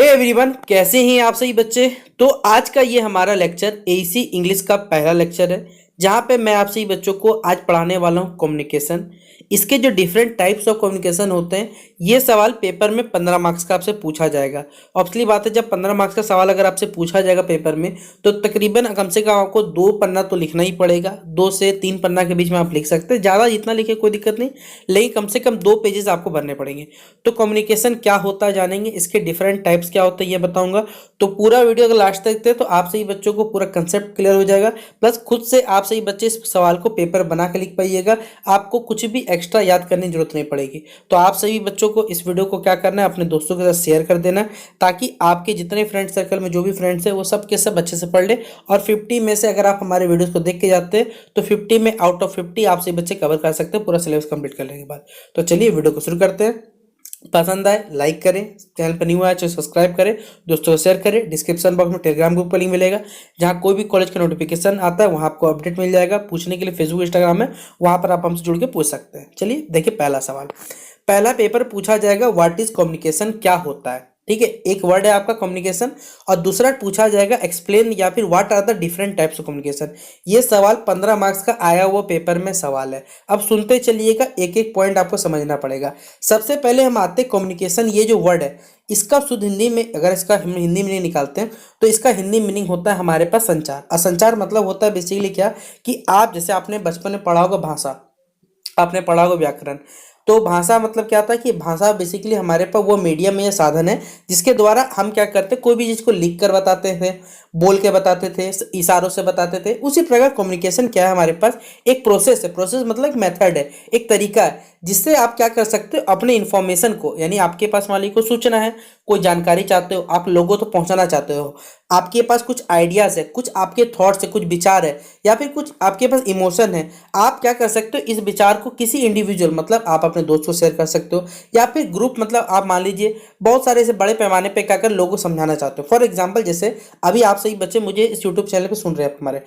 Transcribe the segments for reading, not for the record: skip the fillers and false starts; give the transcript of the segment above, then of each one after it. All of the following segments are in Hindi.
हे एवरीवन, कैसे हैं आप सभी बच्चे। तो आज का ये हमारा लेक्चर एसी इंग्लिश का पहला लेक्चर है, जहाँ पे मैं आप सभी बच्चों को आज पढ़ाने वाला हूँ कम्युनिकेशन। इसके जो डिफरेंट टाइप्स ऑफ कम्युनिकेशन होते हैं, ये सवाल पेपर में 15 मार्क्स का आपसे पूछा जाएगा। ऑब्वियसली बात है, जब 15 मार्क्स का सवाल अगर आपसे पूछा जाएगा पेपर में, तो तकरीबन कम से कम आपको 2 पन्ना तो लिखना ही पड़ेगा। 2 से 3 पन्ना के बीच में आप लिख सकते हैं, ज़्यादा जितना लिखे कोई दिक्कत नहीं, लेकिन कम से कम 2 पेजेस आपको भरने पड़ेंगे। तो कम्युनिकेशन क्या होता है जानेंगे, इसके डिफरेंट टाइप्स क्या होते हैं ये बताऊंगा। तो पूरा वीडियो अगर लास्ट तक देखते हैं तो आप सही बच्चों को पूरा कंसेप्ट क्लियर हो जाएगा। प्लस खुद से आप सही बच्चे इस सवाल को पेपर बना के लिख पाइएगा, आपको कुछ भी एक्स्ट्रा याद करने की जरूरत नहीं पड़ेगी। तो आप सभी बच्चों को इस वीडियो को क्या करना है, अपने दोस्तों के साथ शेयर कर देना, ताकि आपके जितने फ्रेंड सर्कल में जो भी फ्रेंड्स है वो सब के सब अच्छे से पढ़ ले। और 50 में से अगर आप हमारे वीडियोस को देख के जाते हैं तो 50 में आउट ऑफ 50 आप सही बच्चे कवर कर सकते हैं पूरा सिलेबस कंप्लीट करने के बाद। तो चलिए वीडियो को शुरू करते हैं। पसंद आए लाइक करें, चैनल पर न्यू आए तो सब्सक्राइब करें, दोस्तों को शेयर करें। डिस्क्रिप्शन बॉक्स में टेलीग्राम ग्रुप का लिंक मिलेगा, जहां कोई भी कॉलेज का नोटिफिकेशन आता है वहां आपको अपडेट मिल जाएगा। पूछने के लिए फेसबुक इंस्टाग्राम है, वहां पर आप हमसे जुड़ के पूछ सकते हैं। चलिए देखिए पहला सवाल। पहला पेपर पूछा जाएगा व्हाट इज कम्युनिकेशन, क्या होता है। ठीक है, एक वर्ड है आपका कम्युनिकेशन, और दूसरा पूछा जाएगा एक्सप्लेन या फिर what are the different types of communication. ये सवाल 15 मार्क्स का आया हुआ पेपर में सवाल है। अब सुनते चलिएगा, एक एक पॉइंट आपको समझना पड़ेगा। सबसे पहले हम आते हैं कम्युनिकेशन, ये जो वर्ड है इसका शुद्ध हिंदी में अगर इसका हम हिंदी मीनिंग निकालते हैं तो इसका हिंदी मीनिंग होता है हमारे पास संचार। और संचार मतलब होता है बेसिकली क्या, कि आप जैसे आपने बचपन में पढ़ा होगा भाषा, आपने पढ़ा होगा व्याकरण। तो भाषा मतलब क्या था कि भाषा बेसिकली हमारे पास वो मीडियम या साधन है जिसके द्वारा हम क्या करते, कोई भी चीज़ को लिख कर बताते थे, बोल के बताते थे, इशारों से बताते थे। उसी प्रकार कम्युनिकेशन क्या है, हमारे पास एक प्रोसेस है। प्रोसेस मतलब एक मेथड है, एक तरीका है, जिससे आप क्या कर सकते हो, अपने इन्फॉर्मेशन को, यानी आपके पास मान लीजिए कोई सूचना है, कोई जानकारी चाहते हो, आप लोगों तो पहुंचाना चाहते हो, आपके पास कुछ आइडियाज़ है, कुछ आपके थॉट्स है, कुछ विचार है, या फिर कुछ आपके पास इमोशन है। आप क्या कर सकते हो, इस विचार को किसी इंडिविजुअल मतलब आप अपने दोस्त को शेयर कर सकते हो, या फिर ग्रुप मतलब आप मान लीजिए बहुत सारे ऐसे बड़े पैमाने पे क्या कर लोगों को समझाना चाहते हो। फॉर एग्जांपल जैसे अभी आप सही बच्चे मुझे इस यूट्यूब चैनल पे सुन रहे हैं हमारे,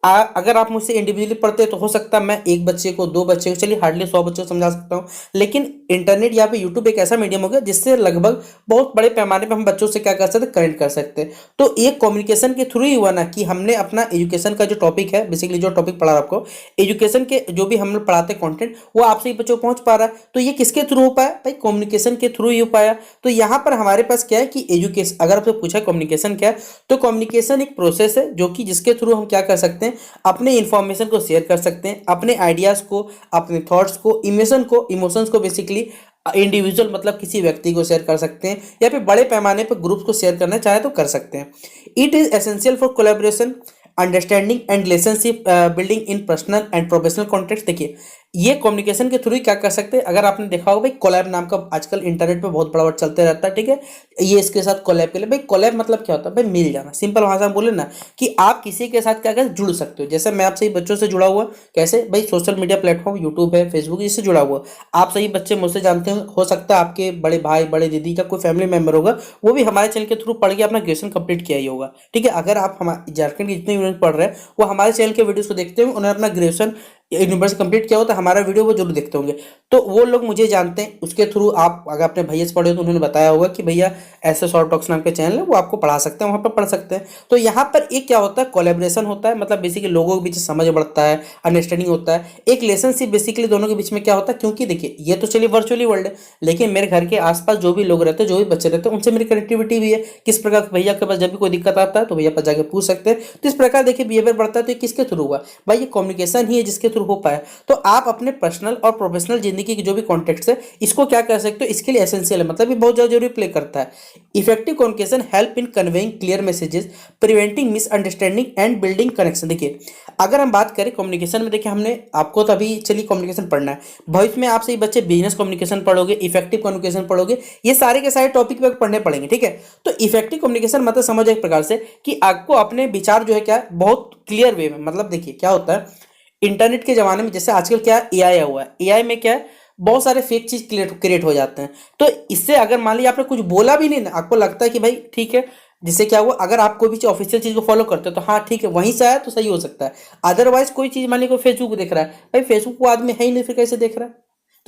अगर आप मुझसे इंडिविजुअली पढ़ते हैं तो हो सकता है मैं एक बच्चे को, दो बच्चे को, चलिए हार्डली 100 बच्चों को समझा सकता हूँ। लेकिन इंटरनेट या फिर यूट्यूब एक ऐसा मीडियम हो गया जिससे लगभग बहुत बड़े पैमाने पर हम बच्चों से क्या कर सकते हैं, कनेक्ट कर सकते हैं। तो एक कम्युनिकेशन के थ्रू ही हुआ ना कि हमने अपना एजुकेशन का जो टॉपिक है, बेसिकली जो टॉपिक पढ़ा आपको एजुकेशन के, जो भी हम लोग पढ़ाते हैं कंटेंट, वो आपसे ही बच्चों को पहुंच पा रहा है। तो ये किसके थ्रू हो पाया भाई, कम्युनिकेशन के थ्रू ही हो पाया। तो यहाँ पर हमारे पास क्या है कि एजुकेशन, अगर आपसे पूछा कम्युनिकेशन क्या है, तो कम्युनिकेशन एक प्रोसेस है जो कि जिसके थ्रू हम क्या कर सकते हैं, अपने इंफॉर्मेशन को शेयर कर सकते हैं, अपने आइडियाज़ को, अपने थॉट्स को, इमोशंस को बेसिकली इंडिविजुअल मतलब किसी व्यक्ति को शेयर कर सकते हैं, या फिर बड़े पैमाने पर ग्रुप्स को शेयर करना चाहे तो कर सकते हैं। It is essential for collaboration, understanding and relationship building in personal and professional context. देखिए ये कम्युनिकेशन के थ्रू ही क्या कर सकते हैं, अगर आपने देखा होगा भाई कोलैब नाम का आजकल इंटरनेट पे बहुत बड़ा वर्ड चलते रहता है। ठीक है, ये इसके साथ कोलैब के लिए, भाई कोलैब मतलब क्या होता है, भाई मिल जाना। सिंपल भाषा में बोले ना कि आप किसी के साथ क्या कर जुड़ सकते हो। जैसे मैं आप सही बच्चों से जुड़ा हुआ, कैसे भाई, सोशल मीडिया प्लेटफॉर्म यूट्यूब है, फेसबुक, इससे जुड़ा हुआ। आप सही बच्चे मुझसे जानते हो सकता है आपके बड़े भाई, बड़े दीदी का कोई फैमिली मेंबर होगा, वो भी हमारे चैनल के थ्रू पढ़ के अपना ग्रेजुएशन कंप्लीट किया ही होगा। ठीक है, अगर आप हमारे झारखंड के जितने यूनिट पढ़ रहे हैं वो हमारे चैनल के वीडियोस को देखते हैं, उन्होंने अपना ग्रेजुएशन यूनिवर्सिटी कंप्लीट किया हो तो हमारा वीडियो वो जरूर देखते होंगे। तो वो लोग मुझे जानते हैं, उसके थ्रू आप अगर अपने भैया से पढ़े हो तो उन्होंने बताया होगा कि भैया ऐसे शॉर्ट टॉक्स नाम के चैनल है, वो आपको पढ़ा सकते हैं, वहाँ पर पढ़ सकते हैं। तो यहाँ पर एक क्या होता है, कोलैबोरेशन होता है, मतलब बेसिकली लोगों के बीच समझ बढ़ता है, अंडरस्टैंडिंग होता है, एक रिलेशनशिप बेसिकली दोनों के बीच में क्या होता है। क्योंकि देखिए ये तो चलिए वर्चुअली वर्ल्ड है, लेकिन मेरे घर के आसपास जो भी लोग रहते हैं, जो भी बच्चे रहते हैं, उनसे मेरी कनेक्टिविटी भी है। किस प्रकार भैया के पास जब भी कोई दिक्कत आता है तो भैया पास जाके पूछ सकते हैं। तो इस प्रकार देखिए बिहेवियर बढ़ता है। तो ये किसके थ्रू हुआ भाई, ये कम्युनिकेशन ही है जिसके थ्रू हो पाया। तो आप अपने पर्सनल और प्रोफेशनल जिंदगी की जो भी कॉन्टेक्ट है इसको क्या कर सकते हो, इसके लिए एसेंशियल है, मतलब ये बहुत ज़्यादा जरूरी प्ले करता है। Effective communication help in conveying clear messages, preventing misunderstanding and building connection. देखिए अगर हम बात करें कम्युनिकेशन में, देखिए हमने आपको तो अभी चलिए कम्युनिकेशन पढ़ना है, भविष्य में आपसे बच्चे बिजनेस कम्युनिकेशन पढ़ोगे, इफेक्टिव कम्युनिकेशन पढ़ोगे, ये सारे के सारे टॉपिक पे पढ़ने पड़ेंगे। ठीक है, तो इफेक्टिव कम्युनिकेशन मतलब समझो एक प्रकार से कि आपको अपने विचार जो है क्या बहुत क्लियर वे में, मतलब देखिए क्या होता है इंटरनेट के जमाने में, जैसे आजकल क्या एआई आया हुआ है, एआई में क्या है बहुत सारे फेक चीज क्रिएट हो जाते हैं। तो इससे अगर मान लीजिए आपने कुछ बोला भी नहीं ना, आपको लगता है कि भाई ठीक है, जिससे क्या हुआ, अगर आप कोई भी ऑफिशियल चीज को फॉलो करते हो तो हाँ ठीक है वहीं से आया तो सही हो सकता है। अदरवाइज कोई चीज मान लीजिए कोई फेसबुक देख रहा है, भाई फेसबुक को आदमी है ही नहीं, फिर कैसे देख रहा है।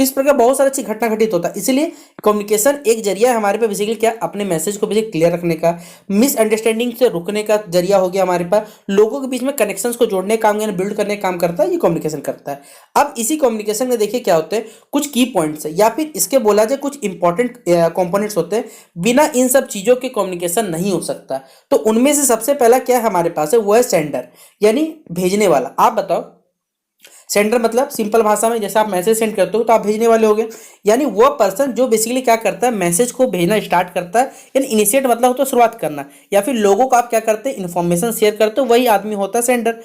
तो इस प्रकार बहुत सारी अच्छी घटना घटित होता है। इसलिए कम्युनिकेशन एक जरिया है हमारे पे बेसिकली क्या, अपने मैसेज को बेसिकली क्लियर रखने का, मिसअंडरस्टैंडिंग से रुकने का जरिया हो गया हमारे पास, लोगों के बीच में कनेक्शंस को जोड़ने का काम यानी बिल्ड करने का काम करता है, ये कम्युनिकेशन करता है। अब इसी कम्युनिकेशन में देखिए क्या होते हैं, कुछ की पॉइंट्स है या फिर इसके बोला जाए कुछ इंपॉर्टेंट कंपोनेंट्स होते हैं, बिना इन सब चीजों के कम्युनिकेशन नहीं हो सकता। तो उनमें से सबसे पहला क्या है हमारे पास है, वो है सेंडर यानी भेजने वाला। आप बताओ, सेंडर मतलब सिंपल भाषा में जैसे आप मैसेज सेंड करते हो तो आप भेजने वाले हो गए, यानी वो पर्सन जो बेसिकली क्या करता है, मैसेज को भेजना स्टार्ट करता है, यानी इनिशिएट मतलब होता है शुरुआत करना, या फिर लोगों को आप क्या करते हैं, इन्फॉर्मेशन शेयर करते हो, वही आदमी होता है सेंडर।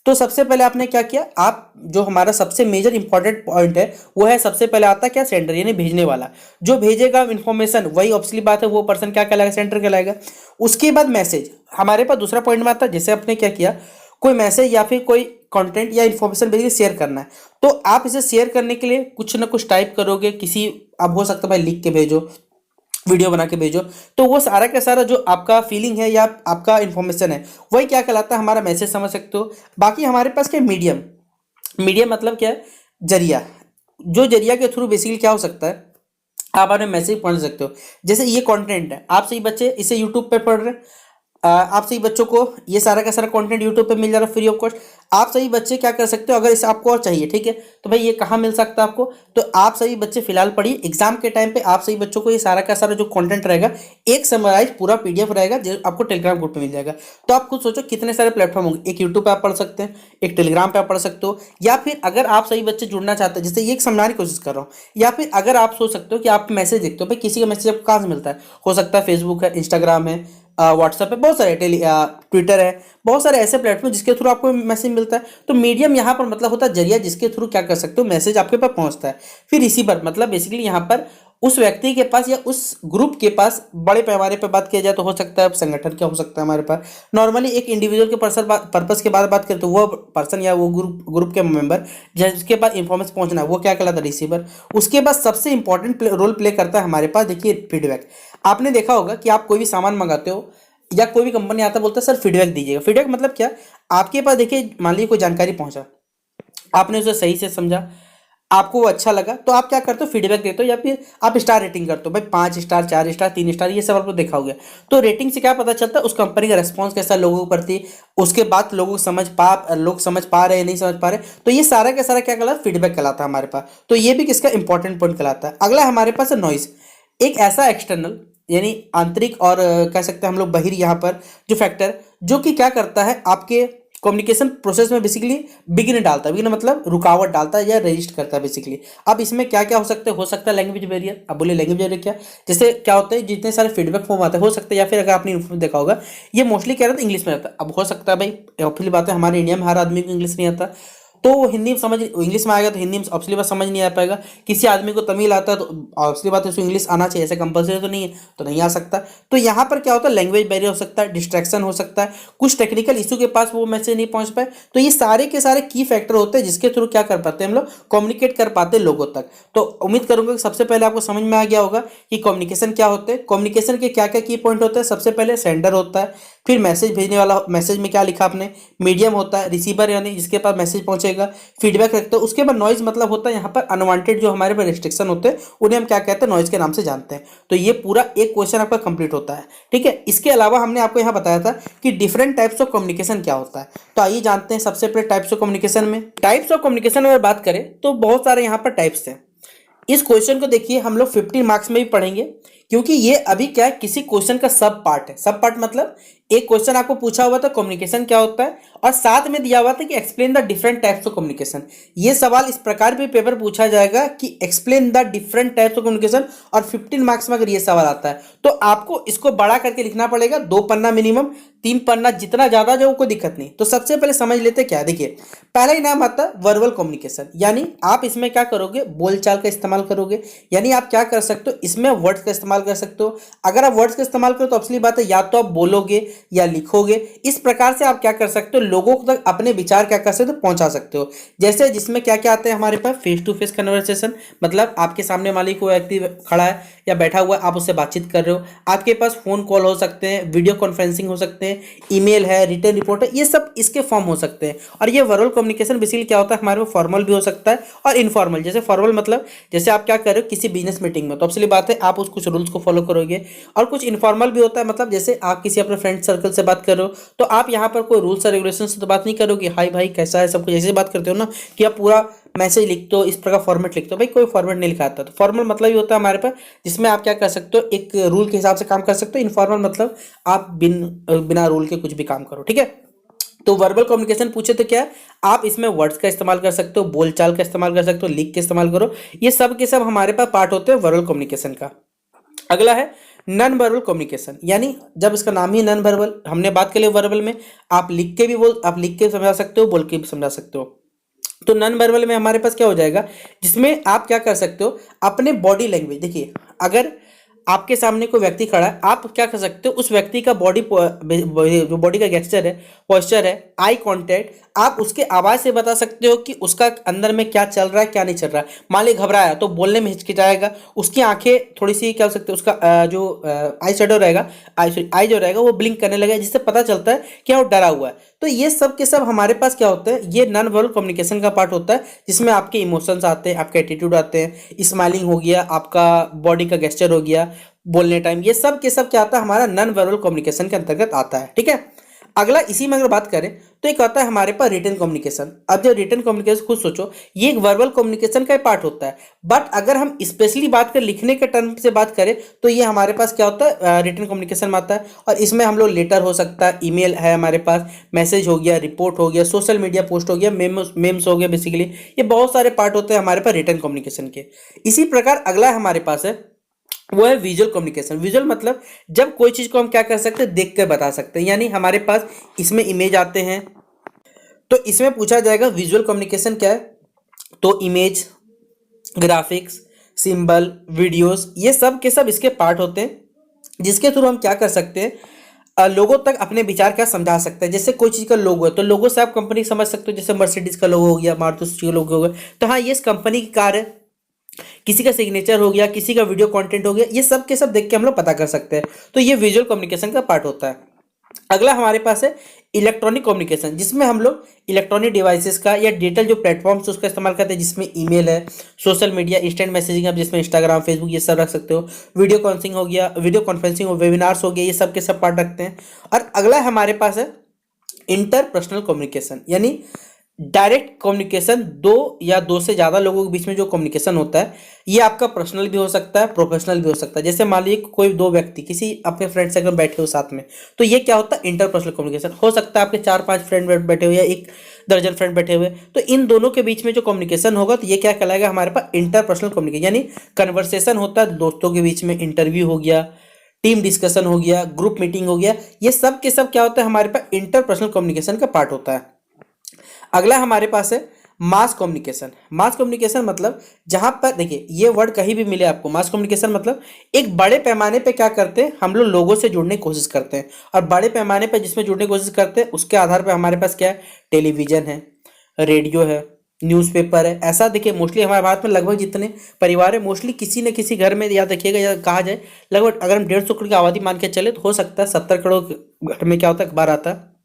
तो सबसे पहले आपने क्या किया, आप जो हमारा सबसे मेजर इंपॉर्टेंट पॉइंट है वो है, सबसे पहले आता है क्या, सेंडर यानी भेजने वाला। जो भेजेगा इन्फॉर्मेशन वही ऑब्वियसली बात है वो पर्सन क्या कहलाएगा, सेंडर कहलाएगा। उसके बाद मैसेज हमारे पास दूसरा पॉइंट में आता है, जैसे आपने क्या किया, कोई मैसेज या फिर कोई कंटेंट या इन्फॉर्मेशन बेसिकली शेयर करना है, तो आप इसे शेयर करने के लिए कुछ ना कुछ टाइप करोगे, किसी अब हो सकता है भाई लिख के भेजो, वीडियो बना के भेजो, तो वो सारा का सारा जो आपका फीलिंग है या आपका इन्फॉर्मेशन है वही क्या कहलाता है, हमारा मैसेज समझ सकते हो। बाकी हमारे पास क्या, मीडियम, मीडियम मतलब क्या है, जरिया, जो जरिया के थ्रू बेसिकली क्या हो सकता है, आप अपने मैसेज पढ़ सकते हो। जैसे ये कंटेंट है, आप सही बच्चे इसे यूट्यूब पे पढ़ रहे हैं, आप सही बच्चों को ये सारा का सारा कंटेंट यूट्यूब पे मिल जा रहा है फ्री ऑफ कॉस्ट। आप सही बच्चे क्या कर सकते हो, अगर इसे आपको और चाहिए, ठीक है, तो भाई ये कहाँ मिल सकता है आपको, तो आप सही बच्चे फिलहाल पढ़िए, एग्जाम के टाइम पे आप सही बच्चों को ये सारा का सारा जो कंटेंट रहेगा एक समराइज पूरा पीडीएफ रहेगा जो आपको टेलीग्राम ग्रुप पे मिल जाएगा। तो आप खुद सोचो कितने सारे प्लेटफॉर्म होंगे, एक यूट्यूब पे आप पढ़ सकते हैं, एक टेलीग्राम पे आप पढ़ सकते हो, या फिर अगर आप सही बच्चे जुड़ना चाहते हैं, जैसे ये एक समझाने की कोशिश कर रहा हूँ, या फिर अगर आप सोच सकते हो कि आप मैसेज देखते हो, भाई किसी का मैसेज आपको कहाँ से मिलता है, हो सकता है फेसबुक है, इंस्टाग्राम है, व्हाट्सएप है, बहुत सारे ट्विटर है, बहुत सारे ऐसे प्लेटफॉर्म जिसके थ्रू आपको मैसेज मिलता है। तो मीडियम यहाँ पर मतलब होता है जरिया जिसके थ्रू क्या कर सकते हो, मैसेज आपके पास पहुंचता है। फिर रिसीवर मतलब बेसिकली यहाँ पर उस व्यक्ति के पास या उस ग्रुप के पास, बड़े पैमाने पर बात किया जाए तो हो सकता है संगठन क्या हो सकता है हमारे पास, नॉर्मली एक इंडिविजुअल के पर्पस के बाद बात करें तो वो पर्सन या वो ग्रुप ग्रुप के मेंबर जिसके पास इंफॉर्मेशन पहुंचना है वो क्या कहलाता है, रिसीवर। उसके बाद सबसे इंपॉर्टेंट रोल प्ले करता है हमारे पास, देखिए फीडबैक। आपने देखा होगा कि आप कोई भी सामान मंगाते हो या कोई भी कंपनी आता है, बोलता है सर फीडबैक दीजिएगा। फीडबैक मतलब क्या, आपके पास देखिए मान लीजिए कोई जानकारी पहुंचा, आपने उसे सही से समझा, आपको वो अच्छा लगा, तो आप क्या करते हो, फीडबैक देते हो, या फिर आप स्टार रेटिंग करते हो, भाई 5 स्टार, 4 स्टार, 3 स्टार, ये सब आपको देखा हो गया। तो रेटिंग से क्या पता चलता है उस कंपनी का रिस्पॉन्स कैसा है लोगों के प्रति, उसके बाद लोग समझ पा रहे हैं नहीं समझ पा रहे, तो ये सारा का सारा क्या कहलाता है, फीडबैक कहलाता है हमारे पास। तो ये भी किसका इंपॉर्टेंट पॉइंट कहलाता है। अगला हमारे पास है नॉइज, एक ऐसा एक्सटर्नल यानी आंतरिक और कह सकते हैं हम लोग बाहरी यहाँ पर जो फैक्टर, जो कि क्या करता है आपके कम्युनिकेशन प्रोसेस में बेसिकली बिघ्न डालता है, बिघ्न मतलब रुकावट डालता है या रजिस्ट करता है बेसिकली। अब इसमें क्या क्या हो सकता है लैंग्वेज बैरियर। अब बोले लैंग्वेज बैरियर क्या, जैसे क्या होता है जितने सारे फीडबैक फॉर्म आते हैं, हो सकता है या फिर अगर आपने इन्फॉर्म देखा होगा ये मोस्टली क्या रहता है इंग्लिश में रहता है। अब हो सकता है भाई ऑफिशियल बात है, हमारे इंडिया में हर आदमी को इंग्लिश नहीं आता, तो वो हिंदी में समझ, इंग्लिश में आएगा तो हिंदी में ऑब्वियसली बात समझ नहीं आ पाएगा। किसी आदमी को तमिल आता है तो ऑब्वियसली बात है उसको इंग्लिश आना चाहिए, ऐसे कंपलसरी तो नहीं है, तो नहीं आ सकता। तो यहाँ पर क्या होता है, लैंग्वेज बैरियर हो सकता है, डिस्ट्रैक्शन हो सकता है, कुछ टेक्निकल इशू के पास वो मैसेज नहीं पहुंच पाए। तो ये सारे के सारे की फैक्टर होते हैं जिसके थ्रू क्या कर पाते हैं हम लोग, कम्युनिकेट कर पाते हैं लोगों तक। तो उम्मीद करूंगा कि सबसे पहले आपको समझ में आ गया होगा कि कम्युनिकेशन क्या होते हैं, कम्युनिकेशन के क्या क्या की पॉइंट होते हैं। सबसे पहले सेंडर होता है, फिर मैसेज भेजने वाला, मैसेज में क्या लिखा आपने, मीडियम होता है, रिसीवर यानी जिसके पास मैसेज पहुंचेगा, फीडबैक रखते हो। उसके बाद नॉइज मतलब होता है यहाँ पर अनवांटेड जो हमारे पर रिस्ट्रिक्शन होते हैं उन्हें हम क्या कहते हैं, नॉइज के नाम से जानते हैं। तो ये पूरा एक क्वेश्चन आपका कंप्लीट होता है, ठीक है। इसके अलावा हमने आपको यहाँ बताया था कि डिफरेंट टाइप्स ऑफ कम्युनिकेशन क्या होता है। तो आइए जानते हैं सबसे पहले टाइप्स ऑफ कम्युनिकेशन में। टाइप्स ऑफ कम्युनिकेशन में बात करें तो बहुत सारे यहाँ पर टाइप्स हैं। इस क्वेश्चन को देखिए हम लोग 15 मार्क्स में भी पढ़ेंगे, क्योंकि ये अभी क्या है, किसी क्वेश्चन का सब पार्ट है। सब पार्ट मतलब एक क्वेश्चन आपको पूछा हुआ था कम्युनिकेशन क्या होता है, और साथ में दिया हुआ था कि explain the different types of communication. ये सवाल इस प्रकार भी पेपर पूछा जाएगा कि explain the different types of communication, और 15 मार्क्स में अगर ये सवाल आता है तो आपको इसको बड़ा करके लिखना पड़ेगा, 2 पन्ना मिनिमम, 3 पन्ना, जितना ज्यादा जो कोई दिक्कत नहीं। तो सबसे पहले समझ लेते क्या, देखिए पहला ही नाम आता है वर्बल कम्युनिकेशन, यानी आप इसमें क्या करोगे, बोलचाल का इस्तेमाल करोगे, यानी आप क्या कर सकते हो, इसमें वर्ड्स का इस्तेमाल कर सकते हो। अगर आप वर्ड्स का इस्तेमाल करो तो असली बात है या तो आप बोलोगे या लिखोगे, इस प्रकार से आप क्या कर सकते हो, लोगों तक अपने विचार क्या कर सकते हो, पहुंचा सकते हो। जैसे जिसमें क्या क्या आते हैं हमारे पास, फेस टू फेस कन्वर्सेशन, मतलब आपके सामने मान लीजिए कोई व्यक्ति खड़ा है या बैठा हुआ है, आप उससे बातचीत कर रहे हो, आपके पास फोन कॉल हो सकते हैं, वीडियो कॉन्फ्रेंसिंग हो सकते हैं, ईमेल है, रिटर्न रिपोर्ट है, ये सब इसके फॉर्म हो सकते हैं। और ये वर्बल कम्युनिकेशन बेसिकली क्या होता है, हमारे पास फॉर्मल भी हो सकता है और इनफॉर्मल। जैसे फॉर्मल मतलब जैसे आप क्या कर रहे हो किसी बिजनेस मीटिंग में, तो अब बात है आप उस कुछ रूल्स को फॉलो करोगे। और कुछ इनफॉर्मल भी होता है, मतलब जैसे आप किसी अपने फ्रेंड सर्कल से बात कर रहे हो, तो आप यहाँ पर कोई रूल्स और रेगुलेशन से तो बात नहीं करोगे, हाय भाई कैसा है सब कुछ ऐसे बात करते हो ना, कि आप पूरा मैसेज लिखते हो, इस प्रकार फॉर्मेट लिखते हो, भाई कोई फॉर्मेट नहीं लिखा आता। तो फॉर्मल मतलब ये होता है हमारे पास जिसमें आप क्या कर सकते हो, एक रूल के हिसाब से काम कर सकते हो। इनफॉर्मल मतलब आप बिना रूल के कुछ भी काम करो, ठीक है। तो वर्बल कम्युनिकेशन पूछे तो क्या है, आप इसमें वर्ड्स का इस्तेमाल कर सकते हो, बोलचाल का इस्तेमाल कर सकते हो, लिख के इस्तेमाल करो, ये सब के सब हमारे पास पार्ट होते हैं वर्बल कम्युनिकेशन का। अगला है नॉन वर्बल कम्युनिकेशन, यानी जब इसका नाम ही नॉन वर्बल, हमने बात कर ली वर्बल में आप लिख के भी आप लिख के समझा सकते हो, बोल के भी समझा सकते हो। तो नॉन वर्बल में हमारे पास क्या हो जाएगा, जिसमें आप क्या कर सकते हो, अपने बॉडी लैंग्वेज, देखिए अगर आपके सामने कोई व्यक्ति खड़ा है, आप क्या कर सकते हो, उस व्यक्ति का जो बॉडी का गेस्चर है, पोस्चर है, आई कांटेक्ट, आप उसके आवाज़ से बता सकते हो कि उसका अंदर में क्या चल रहा है क्या नहीं चल रहा है। मान ली घबराया तो बोलने में हिचकिचाएगा, उसकी आंखें थोड़ी सी क्या हो सकती है, उसका जो आई शेडो रहेगा, आई जो रहेगा वो ब्लिंक करने लगेगा, जिससे पता चलता है कि वो डरा हुआ है। तो ये सब के सब हमारे पास क्या होता है, ये नॉन वर्बल कम्युनिकेशन का पार्ट होता है, जिसमें आपके इमोशंस आते हैं, आपके एटीट्यूड आते हैं, स्माइलिंग हो गया, आपका बॉडी का गेस्चर हो गया, बोलने टाइम, ये सब के सब क्या आता है, हमारा नॉन वर्बल कम्युनिकेशन के अंतर्गत आता है, ठीक है। अगला इसी में अगर बात करें तो एक आता है हमारे पास रिटन कम्युनिकेशन। अब जो रिटन कम्युनिकेशन खुद सोचो, ये एक वर्बल कम्युनिकेशन का पार्ट होता है, बट अगर हम स्पेशली बात करें लिखने के टर्म से बात करें तो ये हमारे पास क्या होता है, रिटन कम्युनिकेशन में आता है। और इसमें हम लोग लेटर हो सकता है, ईमेल है हमारे पास, मैसेज हो गया, रिपोर्ट हो गया, सोशल मीडिया पोस्ट हो गया, मेम्स हो गया, बेसिकली ये बहुत सारे पार्ट होते हैं हमारे पास रिटन कम्युनिकेशन के। इसी प्रकार अगला हमारे पास है वो है विजुअल कम्युनिकेशन। विजुअल मतलब जब कोई चीज को हम क्या कर सकते हैं, देख कर बता सकते हैं, यानी हमारे पास इसमें इमेज आते हैं, तो इसमें पूछा जाएगा विजुअल कम्युनिकेशन क्या है, तो इमेज, ग्राफिक्स, सिंबल, वीडियोस, ये सब के सब इसके पार्ट होते हैं, जिसके थ्रू हम क्या कर सकते हैं, लोगों तक अपने विचार क्या समझा सकते हैं। जैसे कोई चीज़ का लोगो है तो लोगो से आप कंपनी समझ सकते हो, जैसे मर्सिडीज का लोगो हो गया, मारुति सुजुकी का लोगो हो गया, तो हाँ ये इस कंपनी की कार है। किसी का सिग्नेचर हो गया, किसी का वीडियो कंटेंट हो गया, ये सब के सब देख के हम लोग पता कर सकते हैं। तो ये विजुअल कम्युनिकेशन का पार्ट होता है। अगला हमारे पास है इलेक्ट्रॉनिक कम्युनिकेशन, जिसमें हम लोग इलेक्ट्रॉनिक डिवाइसेस का या डिजिटल जो प्लेटफॉर्म्स उसका इस्तेमाल करते हैं, जिसमें ईमेल है, सोशल मीडिया, इंस्टेंट मैसेजिंग है, जिसमें इंस्टाग्राम, फेसबुक ये सब रख सकते हो, वीडियो कॉन्फ्रेंसिंग हो गया, वीडियो कॉन्फ्रेंसिंग, वेबिनार्स हो गया, ये सब के सब पार्ट रखते हैं। और अगला हमारे पास है इंटरपर्सनल कम्युनिकेशन, यानी डायरेक्ट कम्युनिकेशन, दो या दो से ज़्यादा लोगों के बीच में जो कम्युनिकेशन होता है, ये आपका पर्सनल भी हो सकता है, प्रोफेशनल भी हो सकता है। जैसे मान लीजिए कोई दो व्यक्ति किसी अपने फ्रेंड सर्कल में बैठे हो साथ में, तो ये क्या होता है, इंटरपर्सनल कम्युनिकेशन। हो सकता है आपके 4-5 फ्रेंड बैठे हुए या 1 दर्जन फ्रेंड बैठे हुए, तो इन दोनों के बीच में जो कम्युनिकेशन होगा तो ये क्या कहलाएगा, हमारे पास इंटरपर्सनल कम्युनिकेशन, यानी कन्वर्सेशन होता है दोस्तों के बीच में, इंटरव्यू हो गया, टीम डिस्कशन हो गया, ग्रुप मीटिंग हो गया, ये सब के सब क्या होता है, हमारे पास इंटरपर्सनल कम्युनिकेशन का पार्ट होता है। अगला हमारे पास है मास कम्युनिकेशन। मास कम्युनिकेशन मतलब जहां पर देखिए ये वर्ड कहीं भी मिले आपको, मास कम्युनिकेशन मतलब एक बड़े पैमाने पे क्या करते हैं, हम लोग लोगों से जुड़ने की कोशिश करते हैं। और बड़े पैमाने पे जिसमें जुड़ने की कोशिश करते हैं उसके आधार पे हमारे पास क्या है, टेलीविजन है, रेडियो है, न्यूज़पेपर है। ऐसा देखिए मोस्टली हमारे भारत में लगभग जितने परिवार है, मोस्टली किसी न किसी घर में, या देखिएगा या कहा जाए लगभग अगर हम 150 करोड़ की आबादी मान के चले तो हो सकता है 70 करोड़ घर में क्या होता है, अखबार आता है।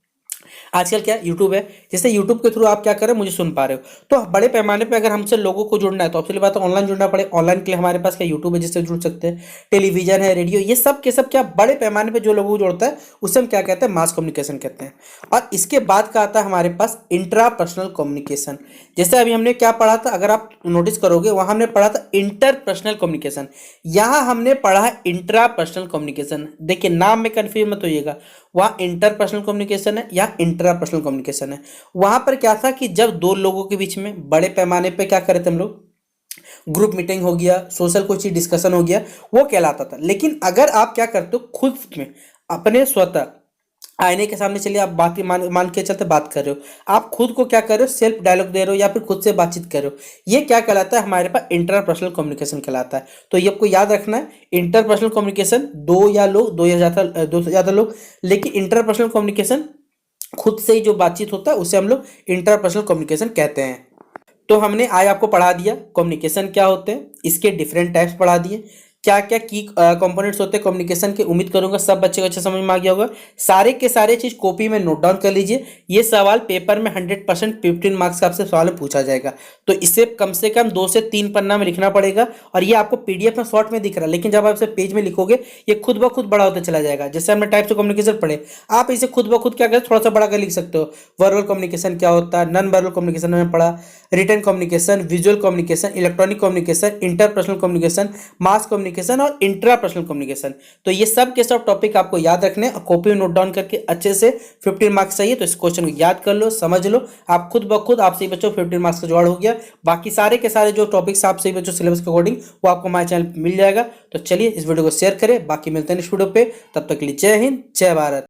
आजकल क्या यूट्यूब है, जैसे यूट्यूब के थ्रू आप क्या कर रहे हो, मुझे सुन पा रहे हो। तो बड़े पैमाने पे अगर हमसे लोगों को जुड़ना है तो सबसे बात है ऑनलाइन जुड़ना पड़े। ऑनलाइन के लिए हमारे पास क्या यूट्यूब है जिससे जुड़ सकते हैं, टेलीविजन है, रेडियो, ये सब के सब क्या बड़े पैमाने पे जो लोगों को जोड़ता है उसे हम क्या कहते हैं, मास कम्युनिकेशन कहते हैं। और इसके बाद का आता है हमारे पास इंट्रा पर्सनल कम्युनिकेशन। जैसे अभी हमने क्या पढ़ा था, अगर आप नोटिस करोगे वहां हमने पढ़ा था इंटरपर्सनल कम्युनिकेशन, यहाँ हमने पढ़ा है इंट्रा पर्सनल कम्युनिकेशन। देखिए नाम में कन्फ्यूज मत होइएगा, वहाँ इंटरपर्सनल कम्युनिकेशन है या इंट्रापर्सनल कम्युनिकेशन है। वहां पर क्या था कि जब दो लोगों के बीच में बड़े पैमाने पे क्या करे थे हम लोग, ग्रुप मीटिंग हो गया, सोशल कोई चीज डिस्कशन हो गया, वो कहलाता था। लेकिन अगर आप क्या करते हो खुद में अपने स्वतः आईने के सामने चलिए आप बात मान के चलते बात कर रहे हो, आप खुद को क्या कर रहे हो, सेल्फ डायलॉग दे रहे हो या फिर खुद से बातचीत कर रहे हो, ये क्या कहलाता है, हमारे पास इंटरपर्सनल कम्युनिकेशन कहलाता है। तो ये आपको याद रखना है, इंटरपर्सनल कम्युनिकेशन दो या दो से ज़्यादा लोग, लेकिन इंटरपर्सनल कम्युनिकेशन खुद से ही जो बातचीत होता है उसे हम लोग इंटरपर्सनल कम्युनिकेशन कहते हैं। तो हमने आज आपको पढ़ा दिया कम्युनिकेशन क्या होते हैं, इसके डिफरेंट टाइप्स पढ़ा दिए, क्या क्या की कंपोनेंट्स होते हैं कम्युनिकेशन के। उम्मीद करूंगा सब बच्चे को अच्छे समझ में आ गया होगा। सारे के सारे चीज कॉपी में नोट डाउन कर लीजिए, ये सवाल पेपर में 100% 15 मार्क्स का आपसे सवाल पूछा जाएगा। तो इसे कम से कम 2 से 3 पन्ना में लिखना पड़ेगा, और ये आपको पीडीएफ में शॉर्ट में दिख रहा है, लेकिन जब आप इसे पेज में लिखोगे ये खुद ब खुद बड़ा होता चला जाएगा। जैसे हमने टाइप्स ऑफ कम्युनिकेशन पढ़े, आप इसे खुद ब खुद क्या करें, थोड़ा सा बड़ा कर लिख सकते हो। वर्बल कम्युनिकेशन क्या होता है, नॉन वर्बल कम्युनिकेशन में पढ़ा, written communication, visual communication, electronic communication, interpersonal communication, mass communication और इंट्रापर्सनल कम्युनिकेशन। तो ये सब के सब टॉपिक आपको याद रखने और कॉपी में नोट डाउन करके अच्छे से 15 मार्क्स चाहिए, तो इस क्वेश्चन को याद कर लो, समझ लो, आप खुद ब खुद आप सही बच्चों 15 मार्क्स का जुगाड़ हो गया। बाकी सारे के सारे जो टॉपिक्स आप सही बच्चों सिलेबस के अकॉर्डिंग वो आपको हमारे चैनल पर मिल जाएगा। तो चलिए इस वीडियो को शेयर करें, बाकी मिलते हैं इस वीडियो पे, तब तक के लिए जय हिंद जय भारत।